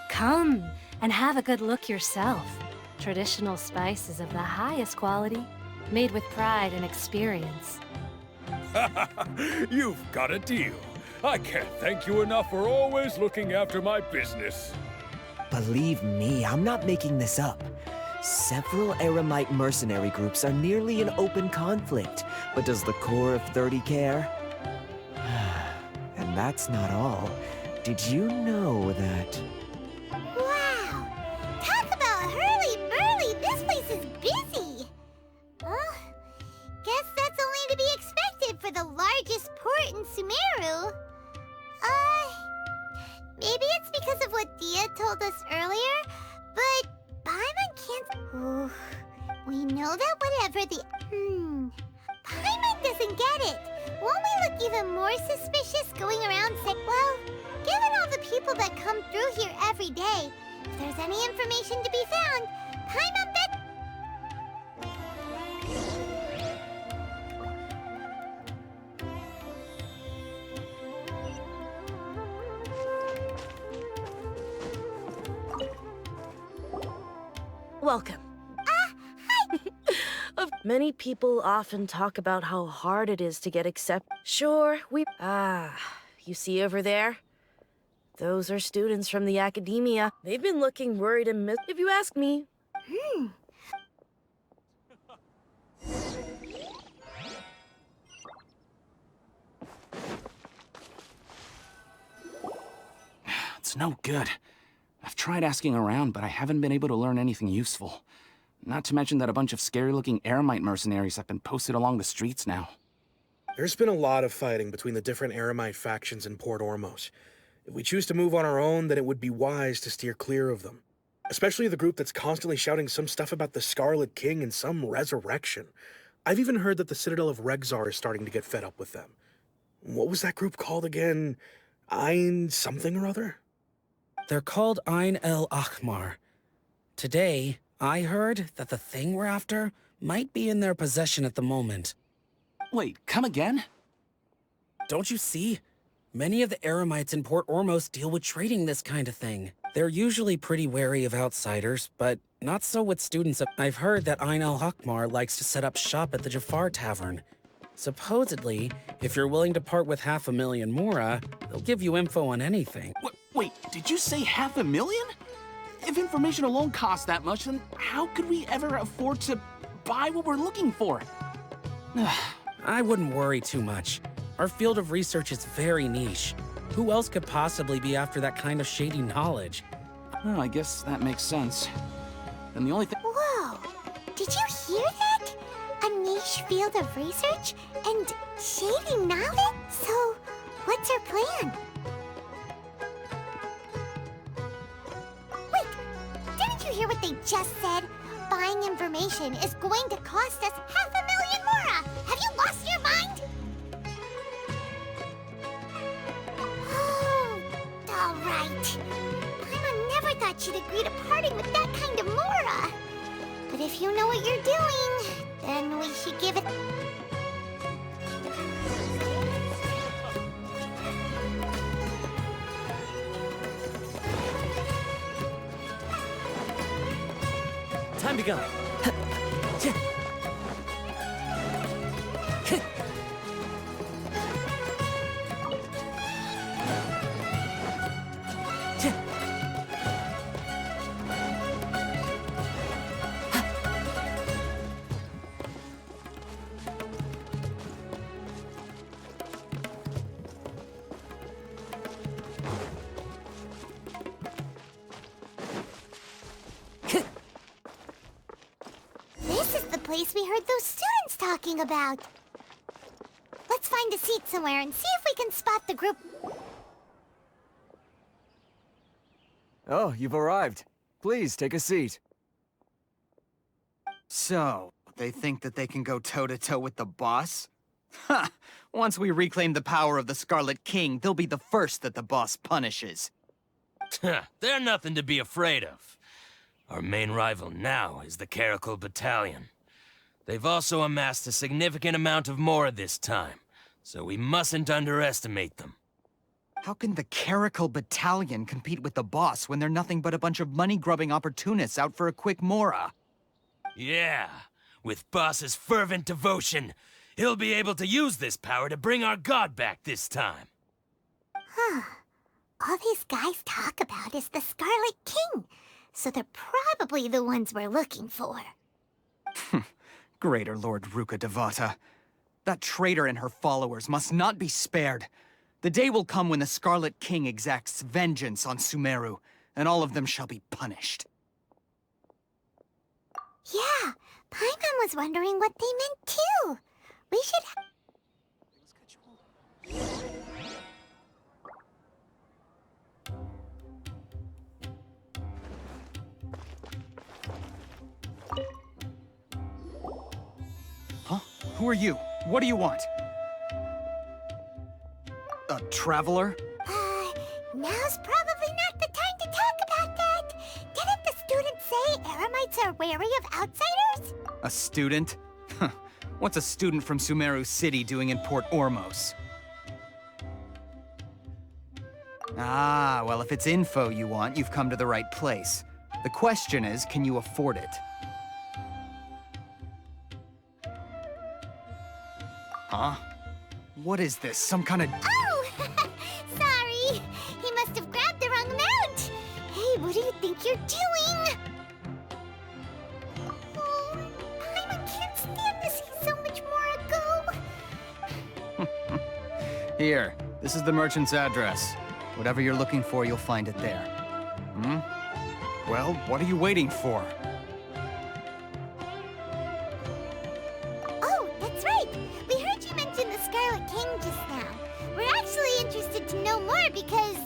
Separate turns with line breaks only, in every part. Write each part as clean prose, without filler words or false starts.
Come and have a good look yourself. Traditional spices of the highest quality, made with pride and experience.
You've got a deal. I can't thank you enough for always looking after my business.
Believe me, I'm not making this up. Several Eremite mercenary groups are nearly in open conflict, but does the core of 30 care? And that's not all. Did you know that...
Wow! Talk about hurly-burly! This place is busy! Guess that's only to be expected for the largest port in Sumeru. Maybe it's because of what Dia told us earlier, but Paimon can't... Ooh, we know that whatever the... Paimon doesn't get it. Won't we look even more suspicious going around saying... Well, given all the people that come through here every day, if there's any information to be found, Paimon bet...
Welcome.
Hi!
Many people often talk about how hard it is to get accepted. Sure, you see over there? Those are students from the academia. They've been looking worried and if you ask me.
It's no good. I've tried asking around, but I haven't been able to learn anything useful. Not to mention that a bunch of scary-looking Eremite mercenaries have been posted along the streets now.
There's been a lot of fighting between the different Eremite factions in Port Ormos. If we choose to move on our own, then it would be wise to steer clear of them. Especially the group that's constantly shouting some stuff about the Scarlet King and some resurrection. I've even heard that the Citadel of Regzar is starting to get fed up with them. What was that group called again? Ein something or other?
They're called Ein El Ahmar. Today, I heard that the thing we're after might be in their possession at the moment.
Wait, come again?
Don't you see? Many of the Eremites in Port Ormos deal with trading this kind of thing. They're usually pretty wary of outsiders, but not so with students. I've heard that Ein El Ahmar likes to set up shop at the Jafar Tavern. Supposedly, if you're willing to part with 500,000 Mora, they'll give you info on anything.
Wait, did you say 500,000? If information alone costs that much, then how could we ever afford to buy what we're looking for?
I wouldn't worry too much. Our field of research is very niche. Who else could possibly be after that kind of shady knowledge?
Well, I guess that makes sense. And the only thing...
Whoa! Did you hear that? A niche field of research and shady knowledge? So, what's our plan? Wait! Didn't you hear what they just said? Buying information is going to cost us 500,000 Mora! Have you lost your mind? Oh, alright. Paimon never thought she'd agree to parting with that kind of Mora. But if you know what you're doing, then we should give it...
Time to go.
This is the place we heard those students talking about. Let's find a seat somewhere and see if we can spot the group.
Oh, you've arrived. Please, take a seat.
So, they think that they can go toe-to-toe with the boss? Ha! Once we reclaim the power of the Scarlet King, they'll be the first that the boss punishes.
They're nothing to be afraid of. Our main rival now is the Caracal Battalion. They've also amassed a significant amount of Mora this time, so we mustn't underestimate them.
How can the Caracal Battalion compete with the boss when they're nothing but a bunch of money-grubbing opportunists out for a quick Mora?
Yeah, with Boss's fervent devotion, he'll be able to use this power to bring our god back this time.
Huh. All these guys talk about is the Scarlet King, so they're probably the ones we're looking for.
Greater Lord Ruka Devata. That traitor and her followers must not be spared. The day will come when the Scarlet King exacts vengeance on Sumeru, and all of them shall be punished.
Yeah, Paimon was wondering what they meant too. We should
Huh? Who are you? What do you want? A traveler?
Now's probably not the time to talk about that. Didn't the students say Eremites are wary of outsiders?
A student? Huh. What's a student from Sumeru City doing in Port Ormos? Ah, well, if it's info you want, you've come to the right place. The question is, can you afford it? Huh? What is this? Some kind of...
Oh! Sorry. He must have grabbed the wrong amount. Hey, what do you think you're doing? Oh, Paimon can't stand to see so much more go.
Here, this is the merchant's address. Whatever you're looking for, you'll find it there. Hmm? Well, what are you waiting for?
Oh, that's right. We heard you mention the Scarlet King just now. We're actually interested to know more because...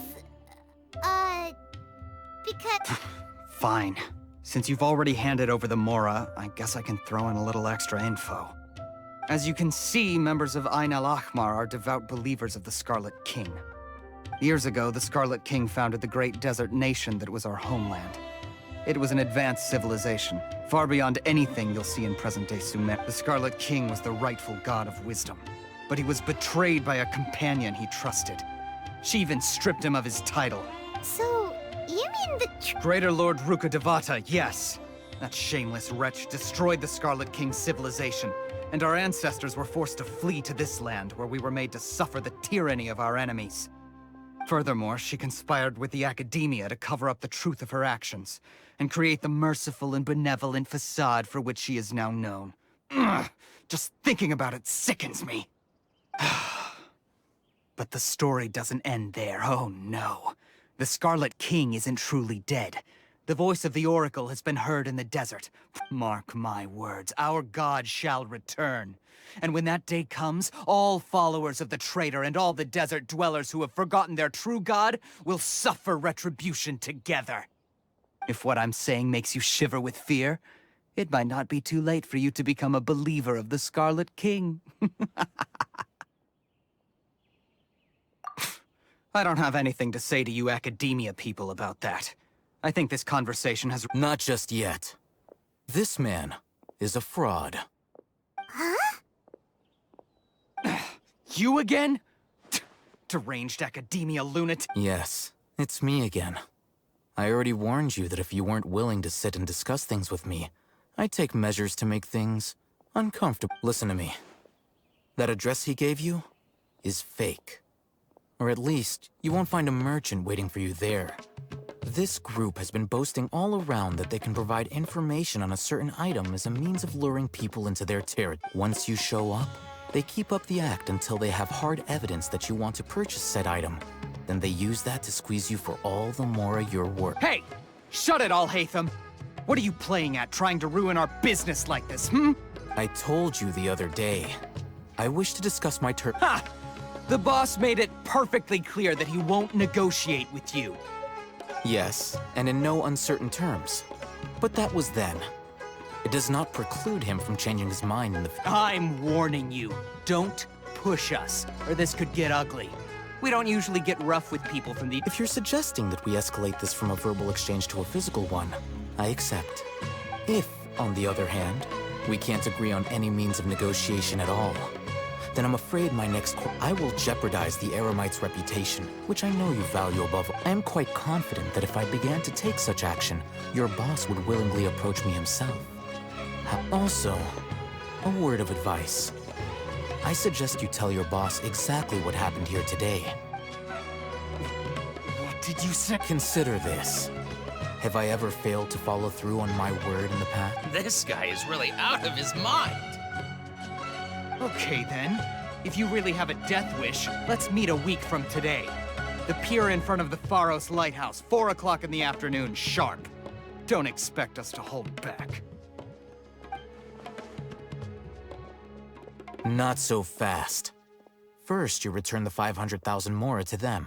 Fine. Since you've already handed over the Mora, I guess I can throw in a little extra info. As you can see, members of Ain al-Ahmar are devout believers of the Scarlet King. Years ago, the Scarlet King founded the great desert nation that was our homeland. It was an advanced civilization, far beyond anything you'll see in present-day Sumer. The Scarlet King was the rightful god of wisdom, but he was betrayed by a companion he trusted. She even stripped him of his title.
So, you mean the
Greater Lord Ruka Devata, yes. That shameless wretch destroyed the Scarlet King's civilization, and our ancestors were forced to flee to this land where we were made to suffer the tyranny of our enemies. Furthermore, she conspired with the Academia to cover up the truth of her actions, and create the merciful and benevolent facade for which she is now known. Ugh, just thinking about it sickens me. But the story doesn't end there, oh no. The Scarlet King isn't truly dead. The voice of the Oracle has been heard in the desert. Mark my words, our god shall return. And when that day comes, all followers of the traitor and all the desert dwellers who have forgotten their true god will suffer retribution together. If what I'm saying makes you shiver with fear, it might not be too late for you to become a believer of the Scarlet King. I don't have anything to say to you Academia people about that. I think this conversation has...
Not just yet. This man is a fraud.
Huh?
You again? Deranged Academia lunatic.
Yes, it's me again. I already warned you that if you weren't willing to sit and discuss things with me, I'd take measures to make things uncomfortable. Listen to me. That address he gave you is fake. Or at least, you won't find a merchant waiting for you there. This group has been boasting all around that they can provide information on a certain item as a means of luring people into their territory. Once you show up, they keep up the act until they have hard evidence that you want to purchase said item. Then they use that to squeeze you for all the more you're worth.
Hey! Shut it all, Hatham! What are you playing at, trying to ruin our business like this, hmm?
I told you the other day. I wish to discuss my
Ha! The boss made it perfectly clear that he won't negotiate with you.
Yes, and in no uncertain terms. But that was then. It does not preclude him from changing his mind in the...
I'm warning you. Don't push us, or this could get ugly. We don't usually get rough with people from the—
If you're suggesting that we escalate this from a verbal exchange to a physical one, I accept. If, on the other hand, we can't agree on any means of negotiation at all, then I'm afraid my next I will jeopardize the Eremite's reputation, which I know you value above. I am quite confident that if I began to take such action, your boss would willingly approach me himself. Also, a word of advice. I suggest you tell your boss exactly what happened here today.
What did you say?
Consider this. Have I ever failed to follow through on my word in the past?
This guy is really out of his mind.
Okay then. If you really have a death wish, let's meet a week from today. The pier in front of the Pharos Lighthouse, 4 o'clock in the afternoon, sharp. Don't expect us to hold back.
Not so fast. First, you return the 500,000 mora to them.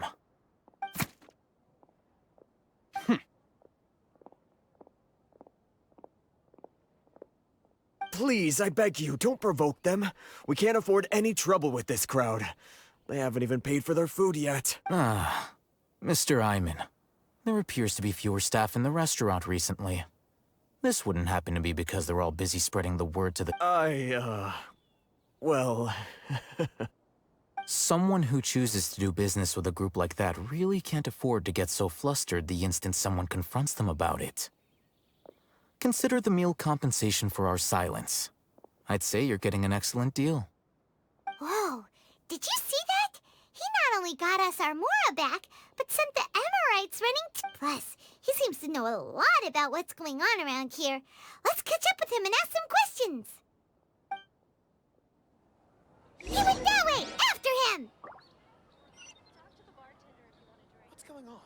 Please, I beg you, don't provoke them. We can't afford any trouble with this crowd. They haven't even paid for their food yet.
Ah, Mr. Iman. There appears to be fewer staff in the restaurant recently. This wouldn't happen to be because they're all busy spreading the word to the—
well...
Someone who chooses to do business with a group like that really can't afford to get so flustered the instant someone confronts them about it. Consider the meal compensation for our silence. I'd say you're getting an excellent deal.
Whoa, did you see that? He not only got us our Mora back, but sent the Emirites running Plus, he seems to know a lot about what's going on around here. Let's catch up with him and ask some questions. He went that way! After him!
What's going on?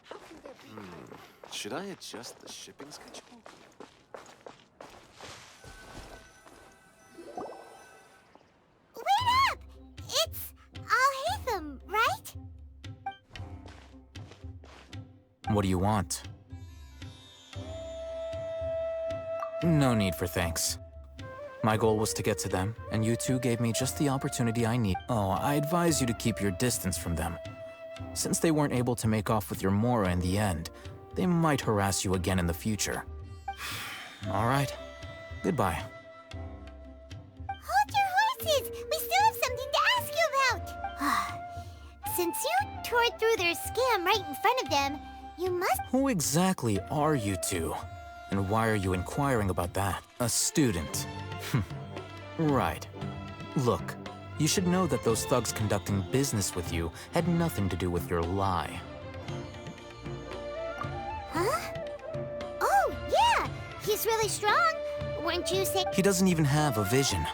How can there be? Should I adjust the shipping schedule?
Wait up! It's Al-Haytham, right?
What do you want? No need for thanks. My goal was to get to them, and you two gave me just the opportunity I need. Oh, I advise you to keep your distance from them. Since they weren't able to make off with your Mora in the end, they might harass you again in the future. All right. Goodbye.
Hold your horses! We still have something to ask you about! Since you tore through their scam right in front of them, you must—
Who exactly are you two? And why are you inquiring about that? A student. Right. Look, you should know that those thugs conducting business with you had nothing to do with your lie.
Huh? Oh, yeah! He's really strong. Weren't you saying—
He doesn't even have a vision.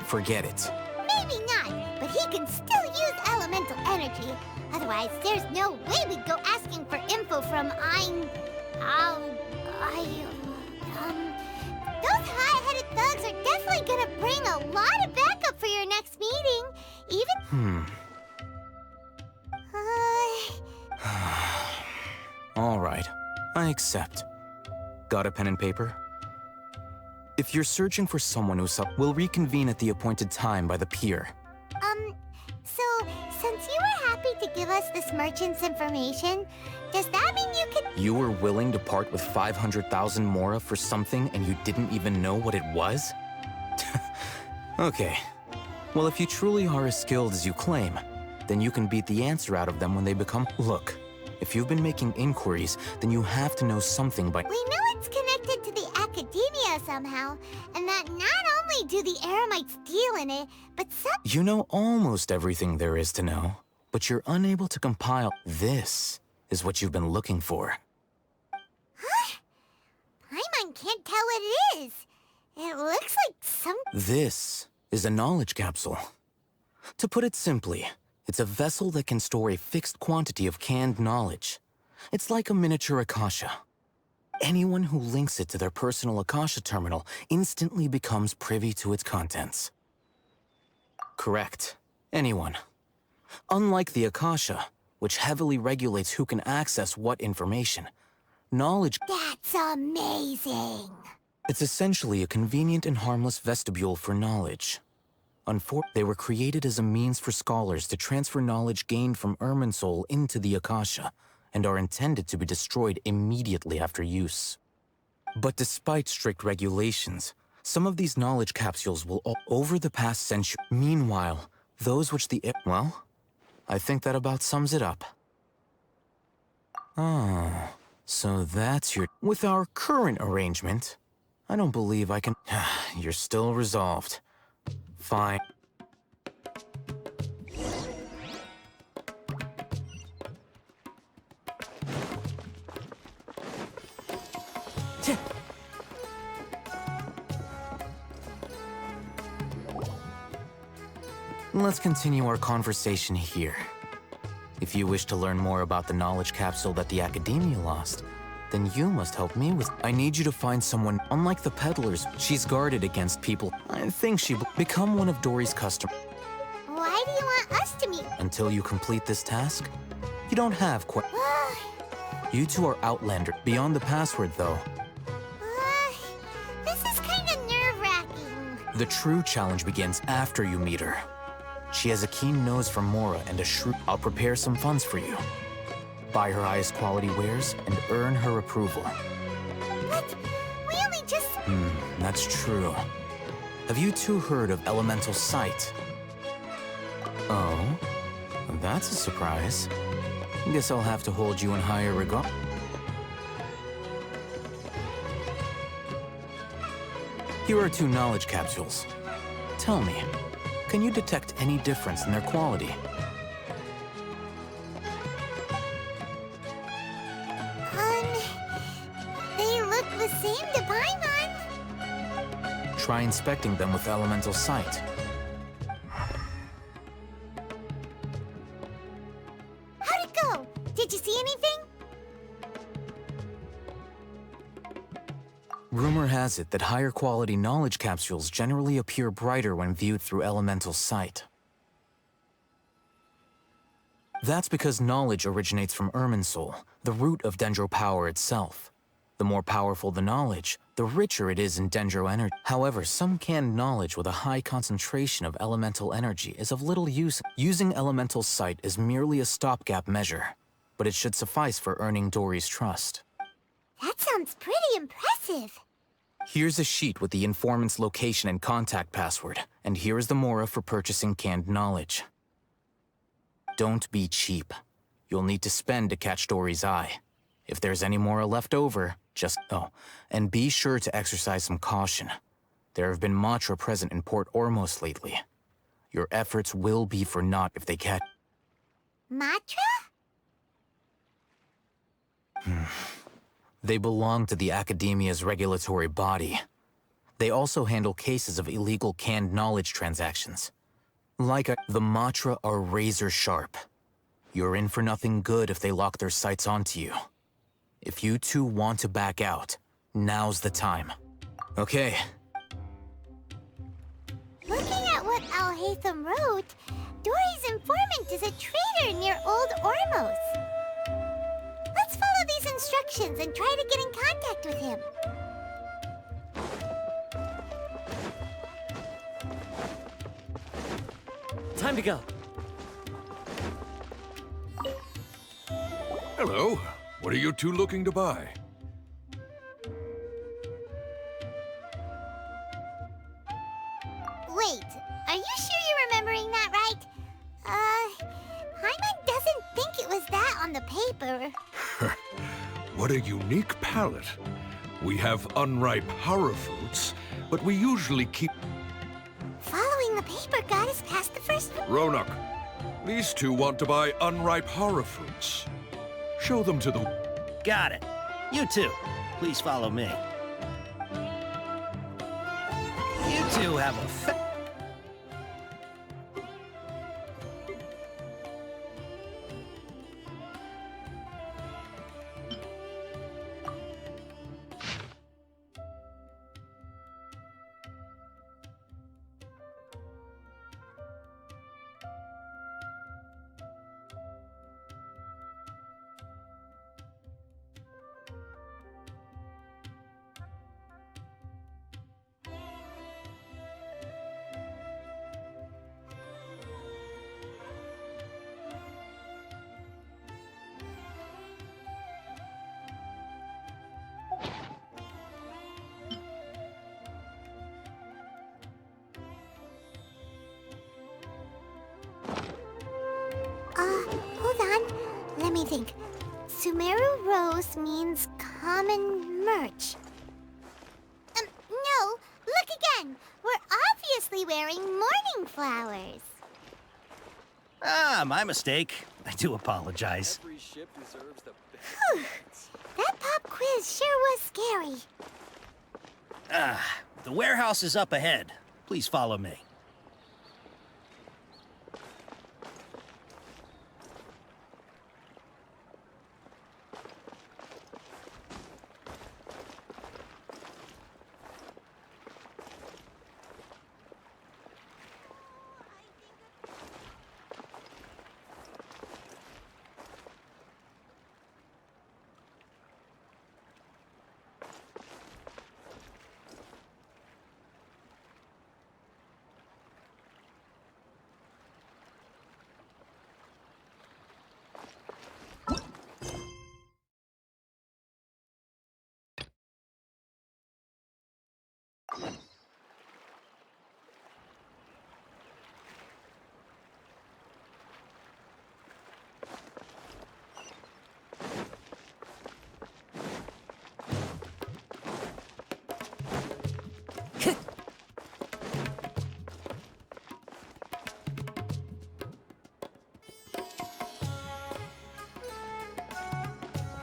Forget it.
Maybe not, but he can still use elemental energy. Otherwise, there's no way we'd go asking for info from those high-headed thugs are definitely gonna bring a lot of backup for your next meeting. Even—
All right. I accept. Got a pen and paper? If you're searching for someone who's we'll reconvene at the appointed time by the pier.
So, since you were happy to give us this merchant's information, does that mean you could—
You were willing to part with 500,000 mora for something and you didn't even know what it was? Okay. Well, if you truly are as skilled as you claim, then you can beat the answer out of them when they become— Look, if you've been making inquiries, then you have to know something by—
We know it's connected to the academia somehow, and that not only do the Eremites deal in it, but some—
You know almost everything there is to know, but you're unable to compile— This is what you've been looking for.
Huh? Paimon can't tell what it is. It looks like some—
This is a knowledge capsule. To put it simply, it's a vessel that can store a fixed quantity of canned knowledge. It's like a miniature Akasha. Anyone who links it to their personal Akasha terminal instantly becomes privy to its contents. Correct. Anyone. Unlike the Akasha, which heavily regulates who can access what information, knowledge—
That's amazing!
It's essentially a convenient and harmless vestibule for knowledge. They were created as a means for scholars to transfer knowledge gained from Irminsul into the Akasha, and are intended to be destroyed immediately after use. But despite strict regulations, some of these knowledge capsules will over the past century. Meanwhile, those which well, I think that about sums it up. Oh, so that's your... With our current arrangement, I don't believe I can... You're still resolved. Fine. Let's continue our conversation here. If you wish to learn more about the knowledge capsule that the Academia lost, then you must help me with... I need you to find someone, unlike the peddlers. She's guarded against people. I think she... Become one of Dory's customers.
Why do you want us to meet?
Until you complete this task, you don't have quite... You two are Outlander. Beyond the password, though.
This is kind of nerve-wracking.
The true challenge begins after you meet her. She has a keen nose for Mora and a shrewd... I'll prepare some funds for you. Buy her highest quality wares and earn her approval.
But we only just...
That's true. Have you two heard of Elemental Sight? Oh, that's a surprise. Guess I'll have to hold you in higher regard. Here are 2 knowledge capsules. Tell me, can you detect any difference in their quality?
They look the same to Paimon.
Try inspecting them with Elemental Sight.
How'd it go? Did you see anything?
Rumor has it that higher quality knowledge capsules generally appear brighter when viewed through Elemental Sight. That's because knowledge originates from Irminsul, the root of Dendro power itself. The more powerful the knowledge, the richer it is in Dendro energy. However, some canned knowledge with a high concentration of elemental energy is of little use. Using Elemental Sight is merely a stopgap measure, but it should suffice for earning Dory's trust.
That sounds pretty impressive.
Here's a sheet with the informant's location and contact password, and here is the Mora for purchasing canned knowledge. Don't be cheap. You'll need to spend to catch Dory's eye. If there's any Mora left over, just... Oh, and be sure to exercise some caution. There have been Matra present in Port Ormos lately. Your efforts will be for naught if they catch...
Matra?
They belong to the Academia's regulatory body. They also handle cases of illegal canned knowledge transactions. The Matra are razor sharp. You're in for nothing good if they lock their sights onto you. If you two want to back out, now's the time. Okay.
Looking at what Al-Haytham wrote, Dory's informant is a traitor near Old Ormos. Let's follow these instructions and try to get in contact with him.
Time to go.
Hello. What are you two looking to buy?
Wait, are you sure you're remembering that right? Paimon doesn't think it was that on the paper.
What a unique palate. We have unripe horror fruits, but we usually keep...
Following the paper got us past the first...
Ronak, these two want to buy unripe horror fruits. Show them to the...
Got it. You two, please follow me. You two have a
Hold on. Let me think. Sumeru Rose means common merch. No. Look again. We're obviously wearing morning flowers.
Ah, my mistake. I do apologize.
Every ship deserves the best.
Whew. That pop quiz sure was scary.
The warehouse is up ahead. Please follow me.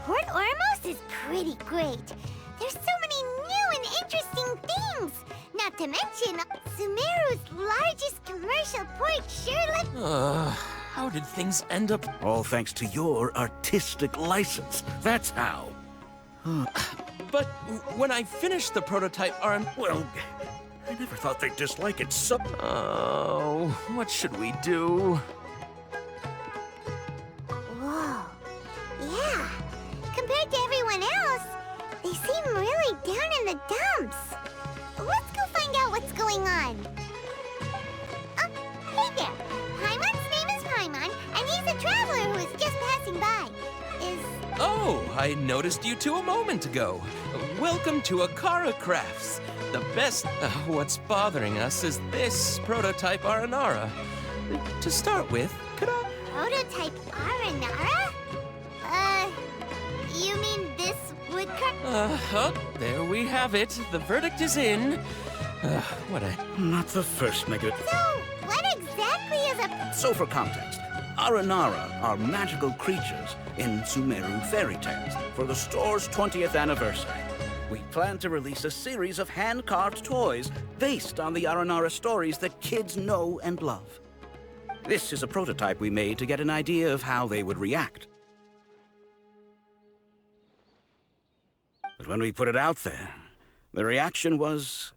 Port Ormos is pretty great. There's so many new and interesting things. Not to mention, Sumeru's largest commercial port sure looks...
How did things end up?
All thanks to your artistic license. That's how.
But when I finished the prototype arm...
Well, I never thought they'd dislike it so...
Oh, what should we do?
Whoa. Yeah. Compared to everyone else, they seem really down in the dumps. Let's go find out what's going on. Oh, hey there. Paimon's name is Paimon, and he's a traveler who is just passing by.
Oh, I noticed you two a moment ago. Welcome to Akara Crafts. The best... what's bothering us is this prototype Aranara. To start with, could I...
Prototype Aranara? You mean this woodcut?
There we have it. The verdict is in. What a...
Not the first mega...
So, what exactly is a...
So for context, Aranara are magical creatures in Sumeru fairy tales for the store's 20th anniversary. We plan to release a series of hand-carved toys based on the Aranara stories that kids know and love. This is a prototype we made to get an idea of how they would react. But when we put it out there, the reaction was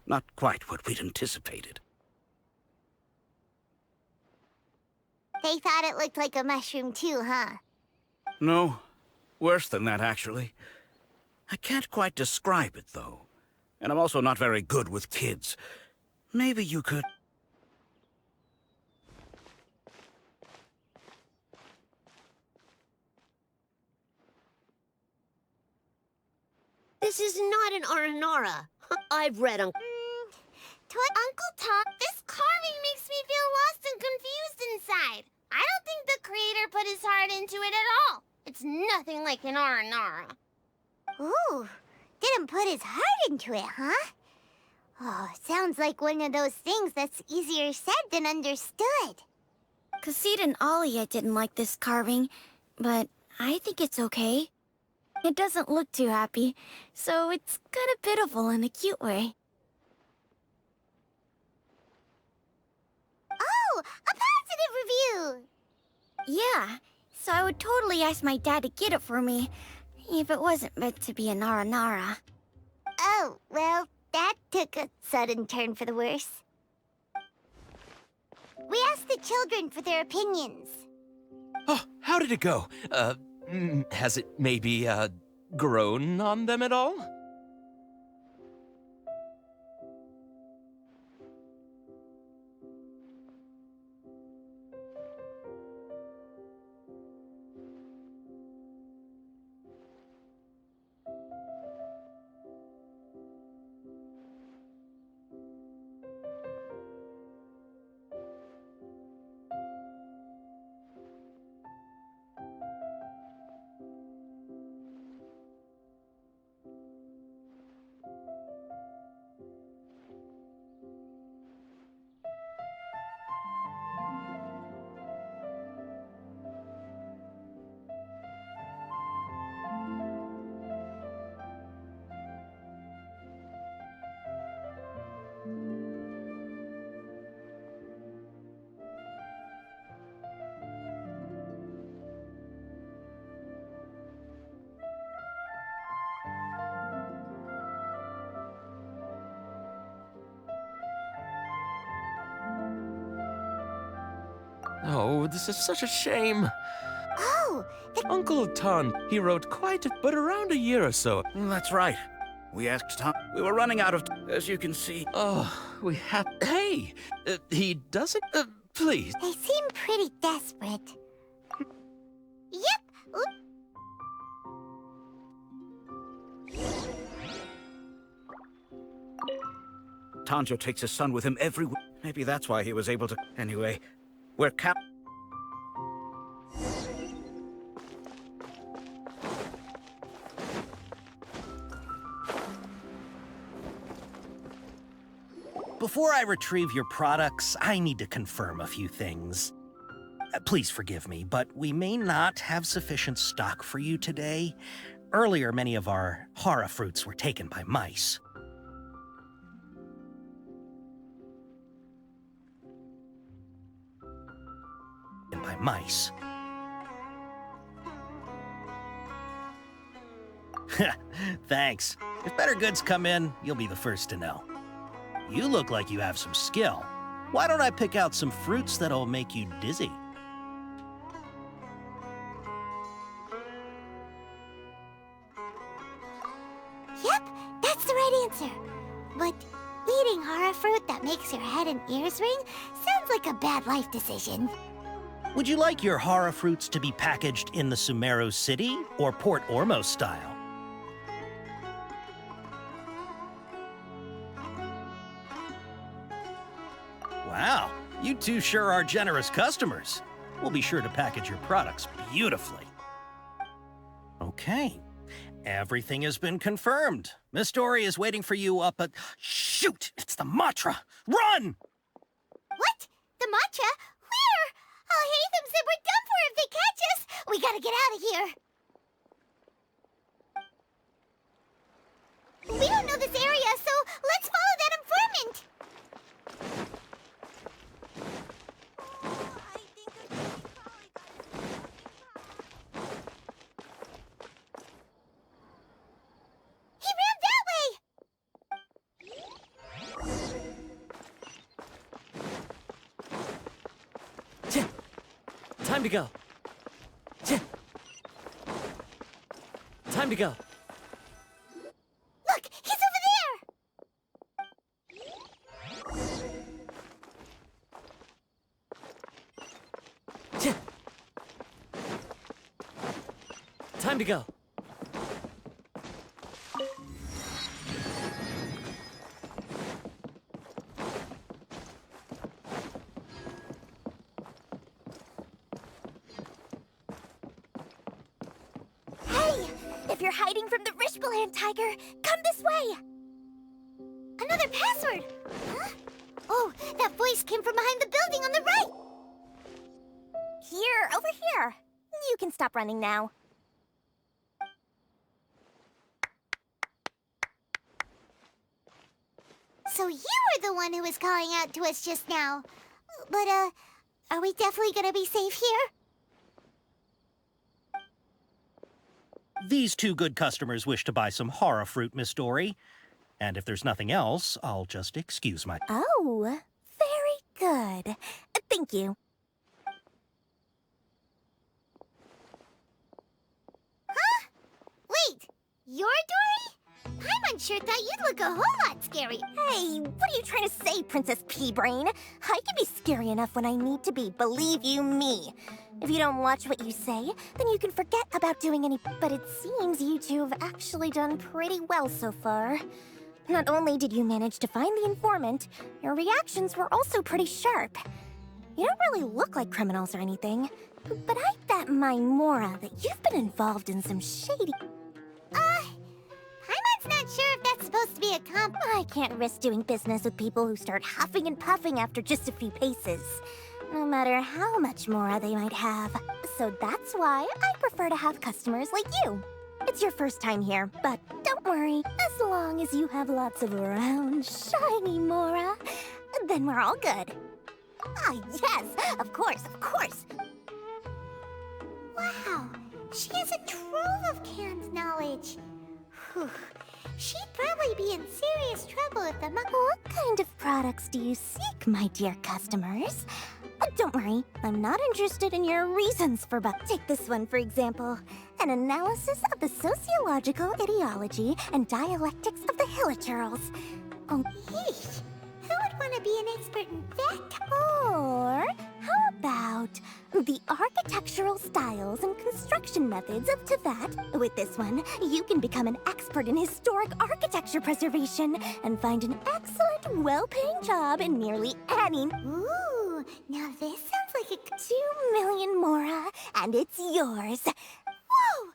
not quite what we'd anticipated.
They thought it looked like a mushroom too, huh?
No, worse than that, actually. I can't quite describe it, though. And I'm also not very good with kids. Maybe you could...
This is not an Aranara. I've read Uncle
Tom, this carving makes me feel lost and confused inside. I don't think the creator put his heart into it at all. It's nothing like an Aranara. Ooh, didn't put his heart into it, huh? Oh, sounds like one of those things that's easier said than understood.
Cassid and Alia didn't like this carving, but I think it's okay. It doesn't look too happy, so it's kind of pitiful in a cute way.
Oh, a positive review!
Yeah, so I would totally ask my dad to get it for me, if it wasn't meant to be a Nara.
Oh, well, that took a sudden turn for the worse. We asked the children for their opinions.
Oh, how did it go? Has it maybe, grown on them at all? Oh, this is such a shame.
Oh,
Uncle Ton, he wrote quite but around a year or so.
That's right. We asked Tom. We were running out of as you can see.
Oh, we have... Hey! He doesn't... please.
They seem pretty desperate. Yep. Oop.
Tanjo takes his son with him everywhere. Maybe that's why he was able to... Anyway, we're cap...
Before I retrieve your products, I need to confirm a few things. Please forgive me, but we may not have sufficient stock for you today. Earlier, many of our hara fruits were taken by mice. By mice. Thanks. If better goods come in, you'll be the first to know. You look like you have some skill. Why don't I pick out some fruits that'll make you dizzy?
Yep, that's the right answer. But eating hara fruit that makes your head and ears ring sounds like a bad life decision.
Would you like your hara fruits to be packaged in the Sumeru City or Port Ormos style? Wow, you two sure are generous customers. We'll be sure to package your products beautifully. Okay, everything has been confirmed. Miss Dory is waiting for you up at... Shoot, it's the Matra! Run!
What? The matcha? Where? Oh, Hatham said we're done for if they catch us. We gotta get out of here. We don't know this area, so let's follow that informant. He ran that way.
Time to go. Time to go.
Look, he's over there.
Time to go.
If you're hiding from the Rishbaland tiger, come this way! Another password! Huh? Oh, that voice came from behind the building on the right!
Here, over here. You can stop running now.
So you were the one who was calling out to us just now. But, are we definitely gonna be safe here?
These two good customers wish to buy some hara fruit, Miss Dory. And if there's nothing else, I'll just excuse my...
Oh, very good. Thank you.
Huh? Wait, you're Dory? Paimon sure thought you'd look a whole lot scary.
Hey, what are you trying to say, Princess Pea-Brain? I can be scary enough when I need to be, believe you me. If you don't watch what you say, then you can forget about doing any... But it seems you two have actually done pretty well so far. Not only did you manage to find the informant, your reactions were also pretty sharp. You don't really look like criminals or anything, but I bet my Mora that you've been involved in some shady...
Paimon's not sure if that's supposed to be a comp.
I can't risk doing business with people who start huffing and puffing after just a few paces, no matter how much Mora they might have. So that's why I prefer to have customers like you. It's your first time here, but don't worry. As long as you have lots of round, shiny Mora, then we're all good.
Ah, yes, of course, of course. Wow, she has a trove of canned knowledge. Whew. She'd probably be in serious trouble if the
What kind of products do you seek, my dear customers? Don't worry, I'm not interested in your reasons for Take this one, for example. An analysis of the sociological ideology and dialectics of the Hilichurls. Oh, yeesh. Who would want to be an expert in that? Or how about the architectural styles and construction methods of Teyvat? With this one, you can become an expert in historic architecture preservation and find an excellent, well-paying job in nearly any... Ooh, now this sounds like a 2 million Mora, and it's yours. Whoa!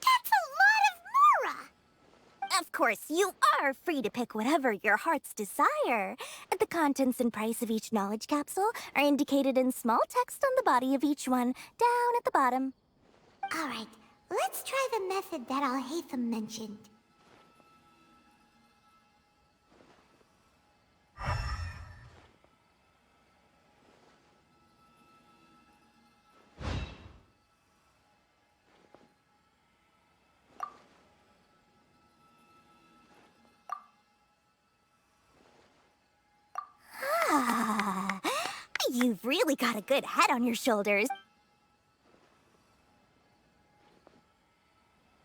That's a lot of Mora! Of course, you are free to pick whatever your heart's desire. The contents and price of each knowledge capsule are indicated in small text on the body of each one, down at the bottom. Alright, let's try the method that Alhaitham mentioned. Ah, you've really got a good head on your shoulders.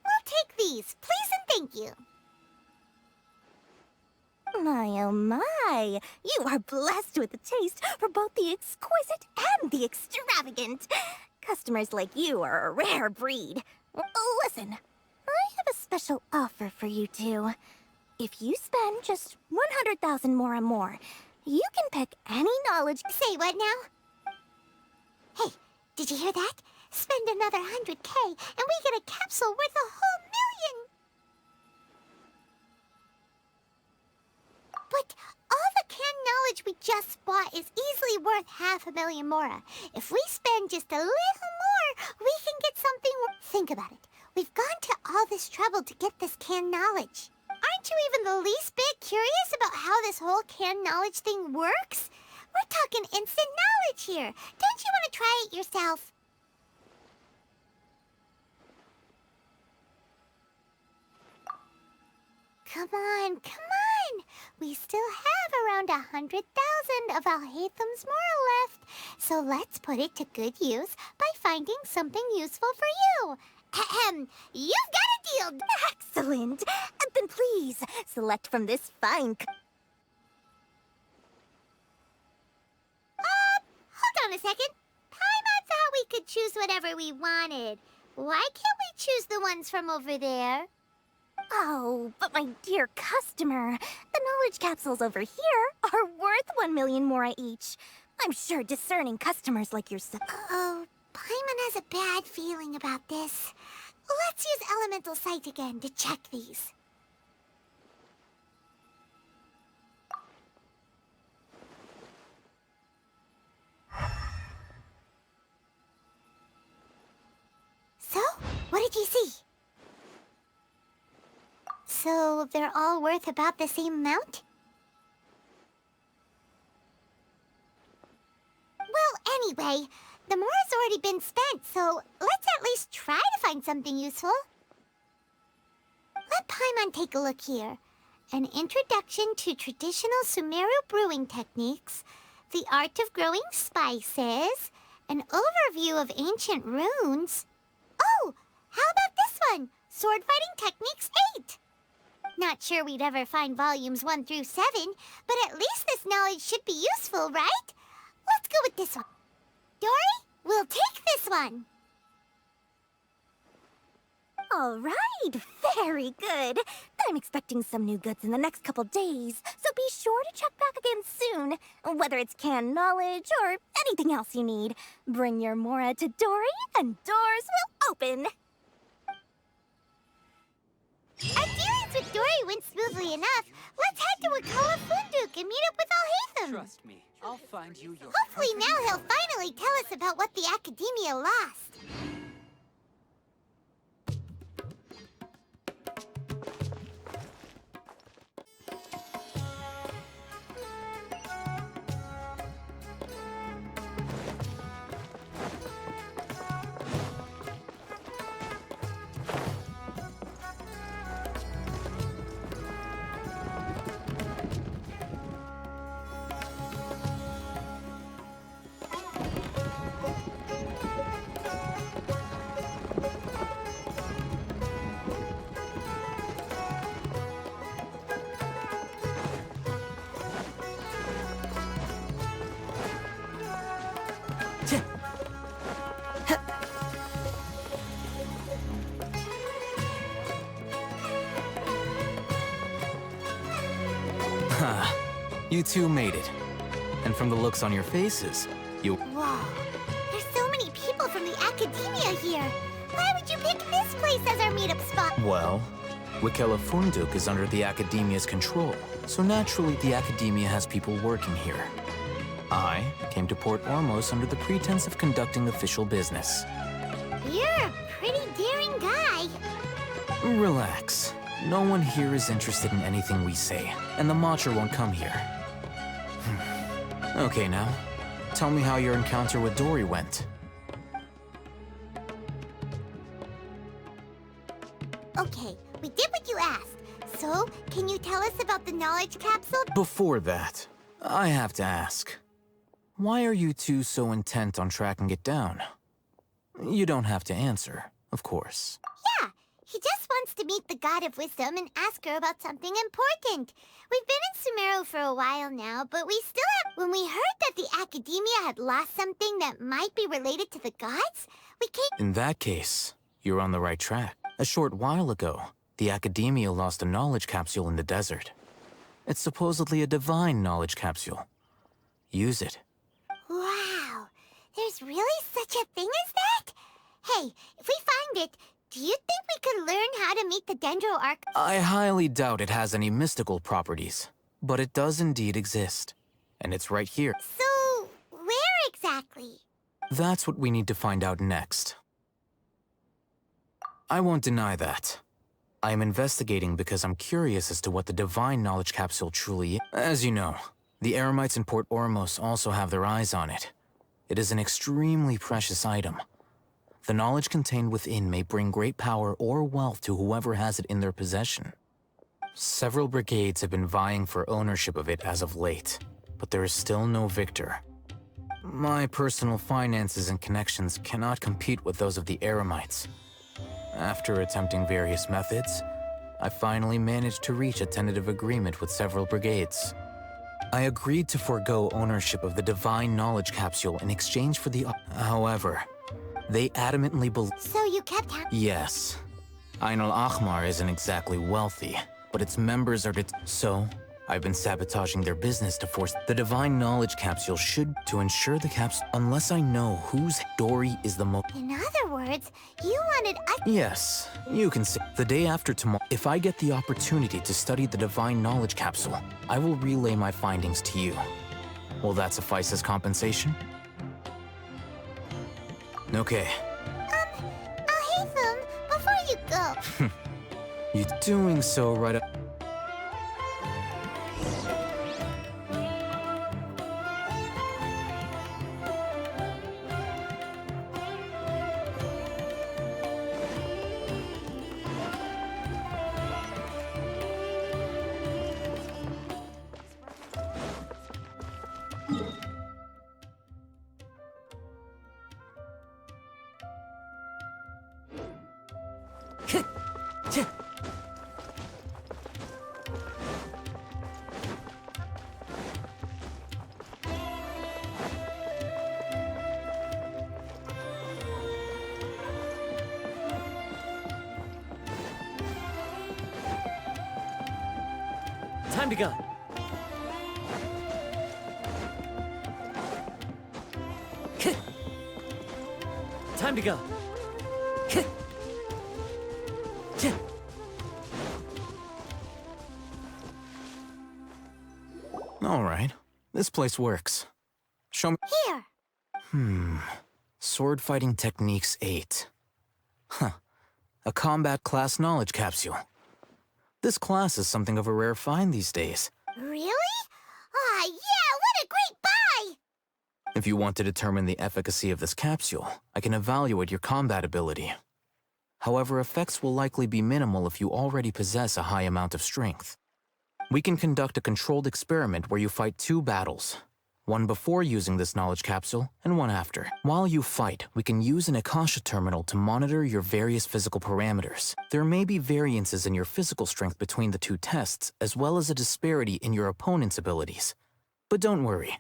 We'll take these, please and thank you. My, oh my, you are blessed with a taste for both the exquisite and the extravagant. Customers like you are a rare breed. Listen, I have a special offer for you two. If you spend just 100,000 more, you can pick any knowledge... Say what now? Hey, did you hear that? Spend another 100K and we get a capsule worth a whole million! But all the canned knowledge we just bought is easily worth 500,000 Mora. If we spend just a little more, we can get something... Think about it. We've gone to all this trouble to get this canned knowledge. Aren't you even the least bit curious about how this whole canned knowledge thing works? We're talking instant knowledge here. Don't you want to try it yourself? Come on. We still have around 100,000 of Alhaitham's Mora left. So let's put it to good use by finding something useful for you. Ahem, you've got a deal! Excellent! Then please, select from this fine... hold on a second. Paimon thought we could choose whatever we wanted. Why can't we choose the ones from over there? Oh, but my dear customer, the knowledge capsules over here are worth 1 million Mora each. I'm sure discerning customers like yourself... Oh, Paimon has a bad feeling about this. Let's use Elemental Sight again to check these. So, what did you see? So, they're all worth about the same amount? Well, anyway, the Mora's already been spent, so let's at least try to find something useful. Let Paimon take a look here. An introduction to traditional Sumeru brewing techniques, the art of growing spices, an overview of ancient runes. Oh, how about this one? Sword Fighting Techniques 8. Not sure we'd ever find volumes 1 through 7, but at least this knowledge should be useful, right? Let's go with this one. Dory, we'll take this one. All right, very good. I'm expecting some new goods in the next couple days, so be sure to check back again soon. Whether it's canned knowledge or anything else you need, bring your Mora to Dory and doors will open. Our dealings with Dory went smoothly enough. Let's head to Wakala Funduk and meet up with Alhaitham.
Trust me, I'll find you your...
Hopefully now he'll finally tell us about what the Academia lost.
Ha, you two made it. And from the looks on your faces, you...
Whoa. There's so many people from the academia here. Why would you pick this place as our meetup spot?
Well, Wikela Funduk is under the Academia's control, so naturally the Academia has people working here. I came to Port Ormos under the pretense of conducting official business.
You're a pretty daring guy.
Relax. No one here is interested in anything we say, and the Matcher won't come here. Okay, now, tell me how your encounter with Dory went.
Okay, we did what you asked. So, can you tell us about the knowledge capsule?
Before that, I have to ask. Why are you two so intent on tracking it down? You don't have to answer, of course.
Yeah, he just wants to meet the God of Wisdom and ask her about something important. We've been in Sumeru for a while now, but we still have... When we heard that the Academia had lost something that might be related to the gods, we came...
In that case, you're on the right track. A short while ago, the Academia lost a knowledge capsule in the desert. It's supposedly a divine knowledge capsule. Use it.
Wow, there's really such a thing as that? Hey, if we find it, do you think we could learn how to meet the Dendro Arc?
I highly doubt it has any mystical properties, but it does indeed exist. And it's right here.
So, where exactly?
That's what we need to find out next. I won't deny that. I am investigating because I'm curious as to what the divine knowledge capsule truly is. As you know, the Eremites in Port Ormos also have their eyes on it. It is an extremely precious item. The knowledge contained within may bring great power or wealth to whoever has it in their possession. Several brigades have been vying for ownership of it as of late, but there is still no victor. My personal finances and connections cannot compete with those of the Eremites. After attempting various methods, I finally managed to reach a tentative agreement with several brigades. I agreed to forego ownership of the divine knowledge capsule in exchange for the... However, they adamantly believe...
So you kept...
Yes. Ain al-Ahmar isn't exactly wealthy, but its members are... So, I've been sabotaging their business to force... The divine knowledge capsule should... To ensure the capsule... Unless I know whose Dory is the most...
In other words, you wanted us...
Yes, you can say. The day after tomorrow, if I get the opportunity to study the divine knowledge capsule, I will relay my findings to you. Will that suffice as compensation? Okay.
Alhaitham, before you go...
You're doing so right up...
Time to go. Time to go.
All right. This place works. Show me...
Here.
Sword Fighting Techniques 8. Huh. A combat class knowledge capsule. This class is something of a rare find these days.
Really? Ah, yeah, what a great buy!
If you want to determine the efficacy of this capsule, I can evaluate your combat ability. However, effects will likely be minimal if you already possess a high amount of strength. We can conduct a controlled experiment where you fight 2 battles. One before using this knowledge capsule, and one after. While you fight, we can use an Akasha terminal to monitor your various physical parameters. There may be variances in your physical strength between the 2 tests, as well as a disparity in your opponent's abilities. But don't worry.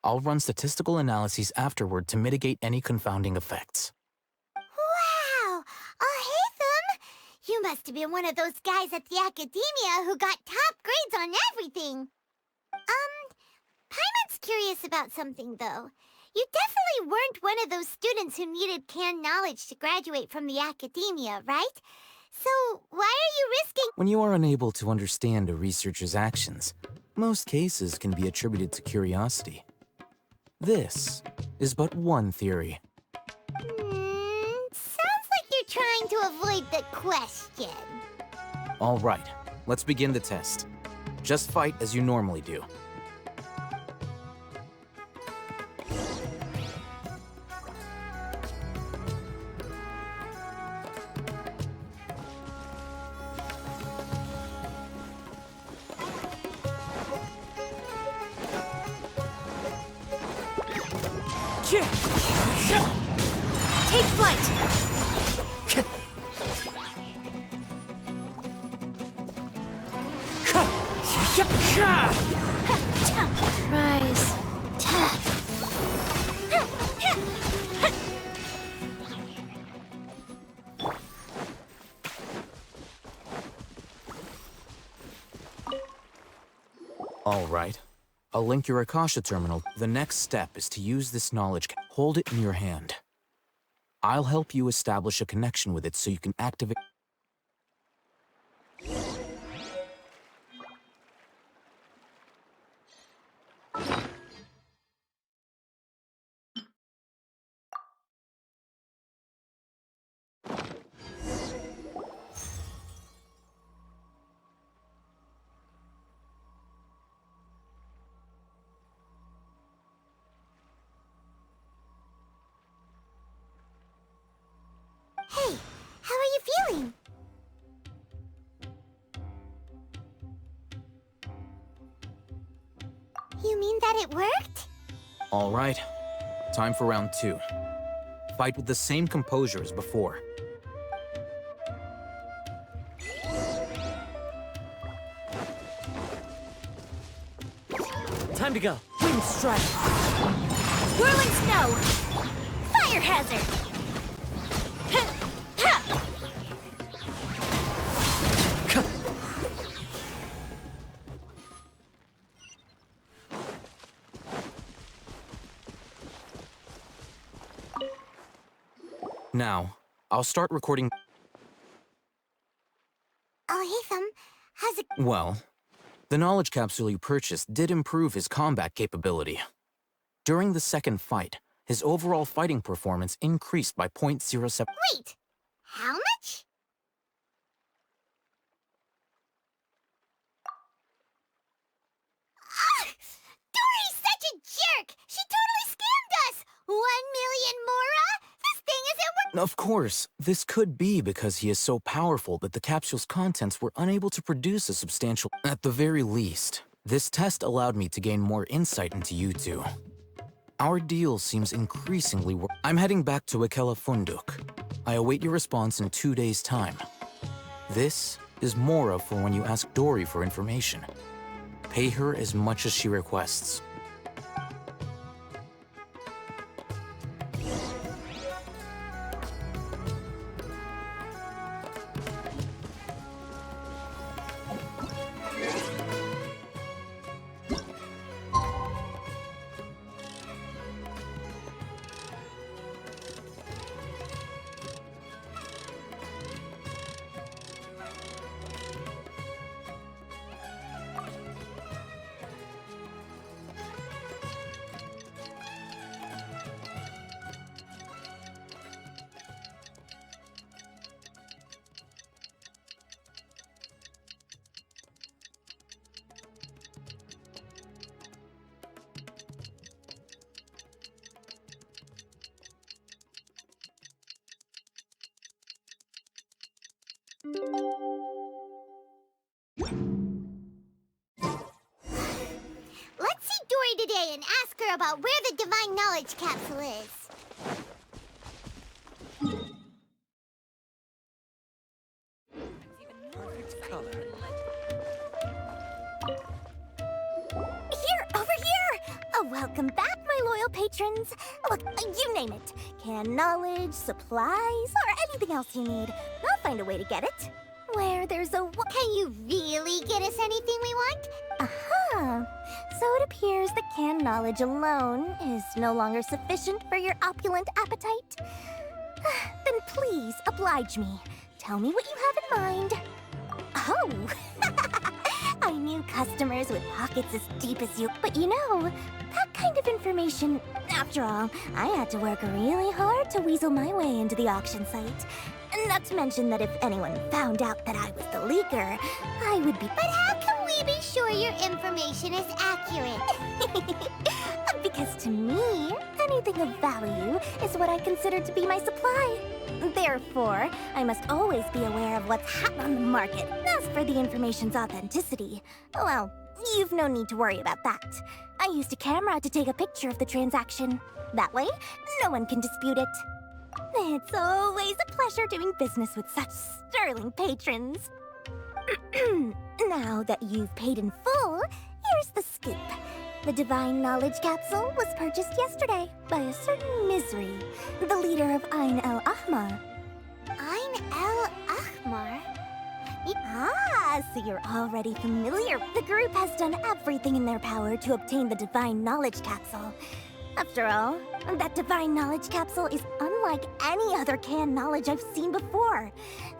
I'll run statistical analyses afterward to mitigate any confounding effects.
Wow! Ahitham! You must have been one of those guys at the Academia who got top grades on everything. Paimon's curious about something, though. You definitely weren't one of those students who needed canned knowledge to graduate from the Academia, right? So, why are you risking—
When you are unable to understand a researcher's actions, most cases can be attributed to curiosity. This is but one theory.
Sounds like you're trying to avoid the question.
All right, let's begin the test. Just fight as you normally do.
Take flight! Rise.
All right. I'll link your Akasha terminal. The next step is to use this knowledge. Hold it in your hand. I'll help you establish a connection with it so you can activate.
Hey, how are you feeling? You mean that it worked?
All right. Time for round 2. Fight with the same composure as before.
Time to go.
Wind strike. Whirling snow. Fire hazard.
Now, I'll start recording.
Ahitham, how's it—
Well, the knowledge capsule you purchased did improve his combat capability. During the second fight, his overall fighting performance increased by 0.07.
Wait! How much? Dory's such a jerk! She totally scammed us! 1 million Mora? This thing isn't worth—
Of course, this could be because he is so powerful that the capsule's contents were unable to produce a substantial— At the very least, this test allowed me to gain more insight into you two. Our deal seems increasingly I'm heading back to Ikela Funduk. I await your response in 2 days' time. This is Mora for when you ask Dory for information. Pay her as much as she requests.
Let's see Dory today and ask her about where the Divine Knowledge Capsule is. Here, over here! Welcome back.
potions. Look, you name it. Canned knowledge, supplies, or anything else you need. I'll find a way to get it. Where there's a Can you really get us anything we want? Uh-huh. So it appears that canned knowledge alone is no longer sufficient for your opulent appetite. Then please, oblige me. Tell me what you have in mind. Oh! I knew customers with pockets as deep as you, but you know, that kind of information... After all, I had to work really hard to weasel my way into the auction site. Not to mention that if anyone found out that I was the leaker, I would be...
But how can we be sure your information is accurate?
Because to me, anything of value is what I consider to be my supply. Therefore, I must always be aware of what's hot on the market. As for the information's authenticity, well, you've no need to worry about that. I used a camera to take a picture of the transaction. That way, no one can dispute it. It's always a pleasure doing business with such sterling patrons. Now that you've paid in full, here's the scoop. The Divine Knowledge Capsule was purchased yesterday by a certain Misery, the leader of Ain el-Ahmar.
Ain el-Ahmar?
Ah, so you're already familiar. The group has done everything in their power to obtain the Divine Knowledge Capsule. After all, that Divine Knowledge Capsule is unlike any other canned knowledge I've seen before.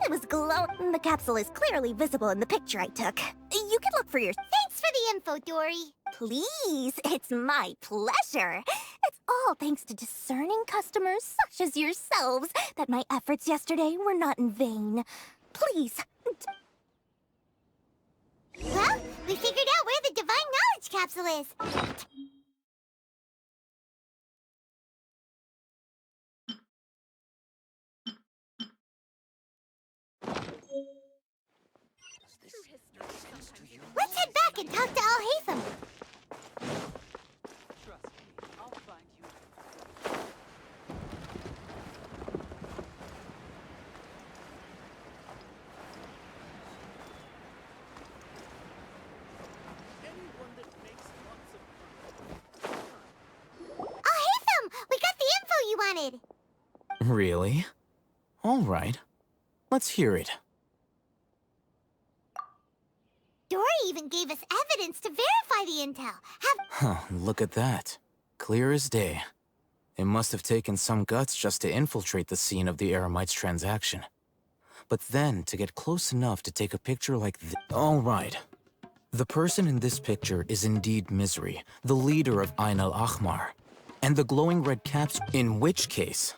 It was glowing. The capsule is clearly visible in the picture I took. You can look for your...
Thanks for the info, Dory.
Please, it's my pleasure. It's all thanks to discerning customers such as yourselves that my efforts yesterday were not in vain. Please.
Well, we figured out where the Divine Knowledge Capsule is. Let's head back and talk to Al-Haytham. Al-Haytham, we got the info you wanted.
Really? All right. Let's hear it.
Dory even gave us evidence to verify the intel.
Huh, look at that. Clear as day. It must have taken some guts just to infiltrate the scene of the Eremites transaction. But then, to get close enough to take a picture like this... All right. The person in this picture is indeed Misery, the leader of Ain el-Ahmar. And the glowing red caps, in which case,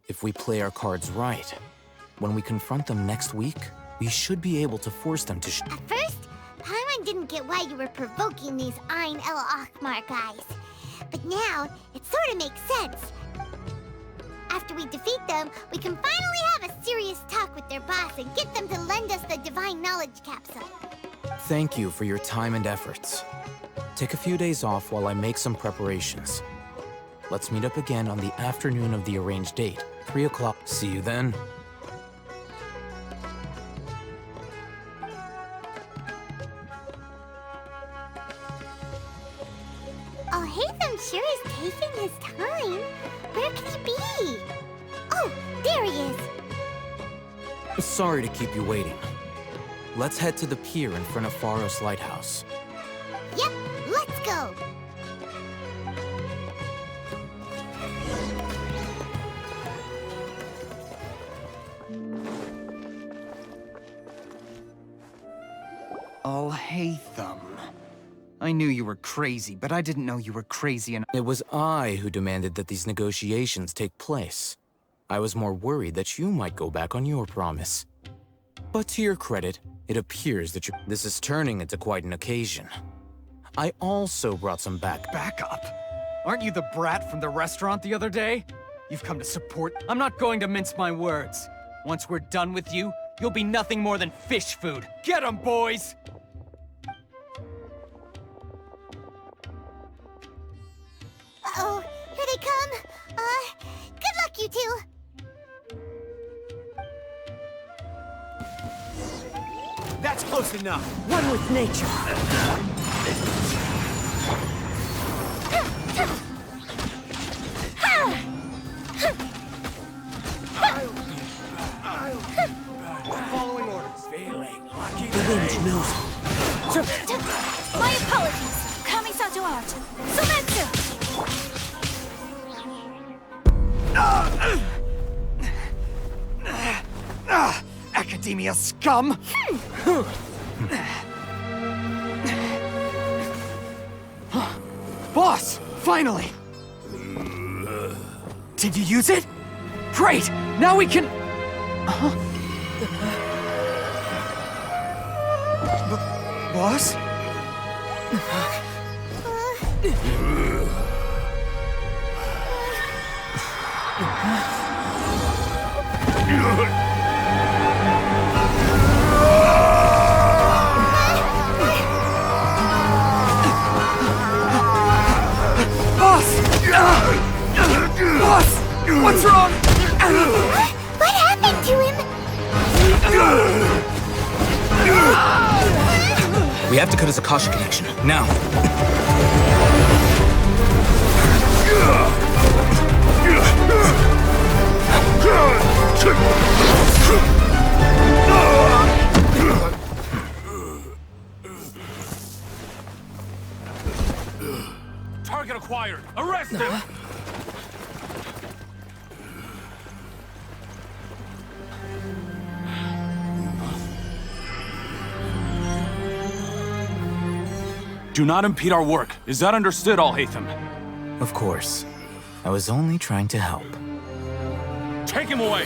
if we play our cards right, when we confront them next week, we should be able to force them to
At first, Paimon didn't get why you were provoking these Ain el-Ahmar guys. But now, it sort of makes sense. After we defeat them, we can finally have a serious talk with their boss and get them to lend us the Divine Knowledge Capsule.
Thank you for your time and efforts. Take a few days off while I make some preparations. Let's meet up again on the afternoon of the arranged date, 3 o'clock. See you then.
Al-Haytham sure is taking his time. Where can he be? Oh, there he is.
Sorry to keep you waiting. Let's head to the pier in front of Pharos Lighthouse.
Yep, let's go.
Al-Haytham. I knew you were crazy, but I didn't know you were crazy enough.
It was I who demanded that these negotiations take place. I was more worried that you might go back on your promise. But to your credit, it appears that this is turning into quite an occasion. I also brought some
backup. Aren't you the brat from the restaurant the other day? You've come to support. I'm not going to mince my words. Once we're done with you, you'll be nothing more than fish food. Get 'em, boys!
Uh-oh, here they come. Good luck, you two.
That's close enough.
One with nature.
Following orders. Feeling lucky.
The wind knows.
My apologies. Kamisa to art. Sumetsu!
Academia scum! Boss! Finally! Did you use it? Great! Now we can... Boss? Boss! What's wrong?
What happened to him?
We have to cut his Akasha connection, now.
Target acquired! Arrest him! Do not impede our work. Is that understood, Al-Haytham?
Of course. I was only trying to help.
Take him away!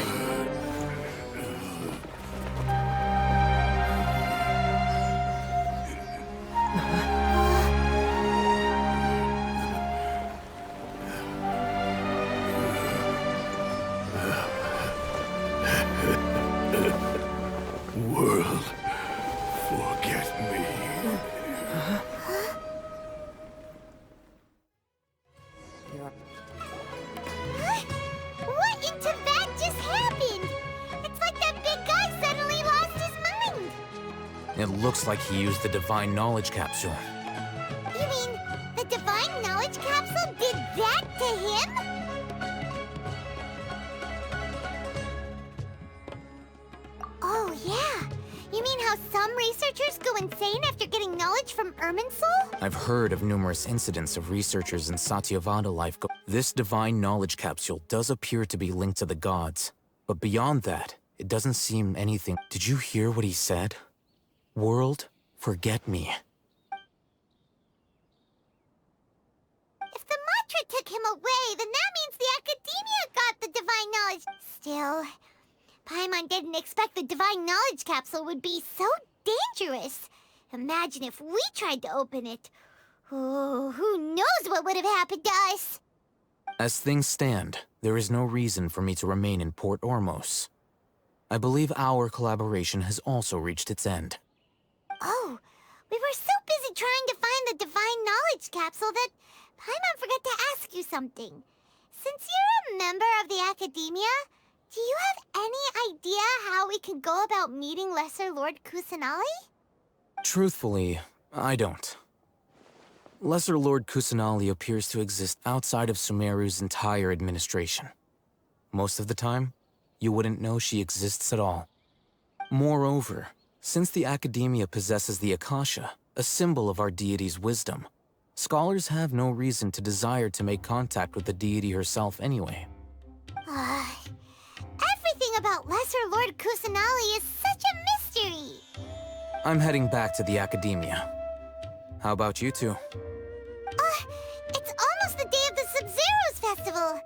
World, forget me.
What in Tibet just happened? It's like that big guy suddenly lost his mind.
It looks like he used the Divine Knowledge Capsule.
You mean the Divine Knowledge Capsule did that to him? Oh, yeah. You mean how some researchers go insane after getting knowledge from Irminsul?
I've heard of numerous incidents of researchers in Satyavada life This Divine Knowledge Capsule does appear to be linked to the gods. But beyond that, it doesn't seem anything. Did you hear what he said? World, forget me.
If the mantra took him away, then that means the Academia got the Divine Knowledge. Still, Paimon didn't expect the Divine Knowledge Capsule would be so dangerous. Imagine if we tried to open it. Oh, who knows what would have happened to us?
As things stand, there is no reason for me to remain in Port Ormos. I believe our collaboration has also reached its end.
Oh, we were so busy trying to find the Divine Knowledge Capsule that Paimon forgot to ask you something. Since you're a member of the Academia, do you have any idea how we can go about meeting Lesser Lord Kusanali?
Truthfully, I don't. Lesser Lord Kusanali appears to exist outside of Sumeru's entire administration. Most of the time, you wouldn't know she exists at all. Moreover, since the Academia possesses the Akasha, a symbol of our deity's wisdom, scholars have no reason to desire to make contact with the deity herself anyway.
Everything about Lesser Lord Kusanali is such a mystery!
I'm heading back to the Academia. How about you two?
It's almost the day of the Sub-Zero's festival.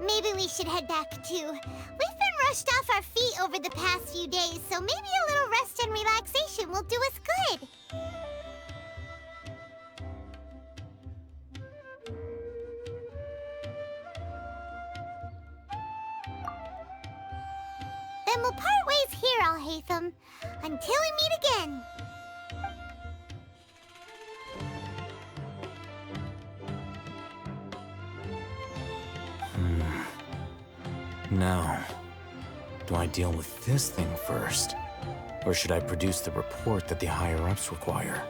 Maybe we should head back too. We've been rushed off our feet over the past few days, so maybe a little rest and relaxation will do us good. Then we'll part ways here, Al-Haytham, until we meet again.
Now, do I deal with this thing first? Or should I produce the report that the higher-ups require?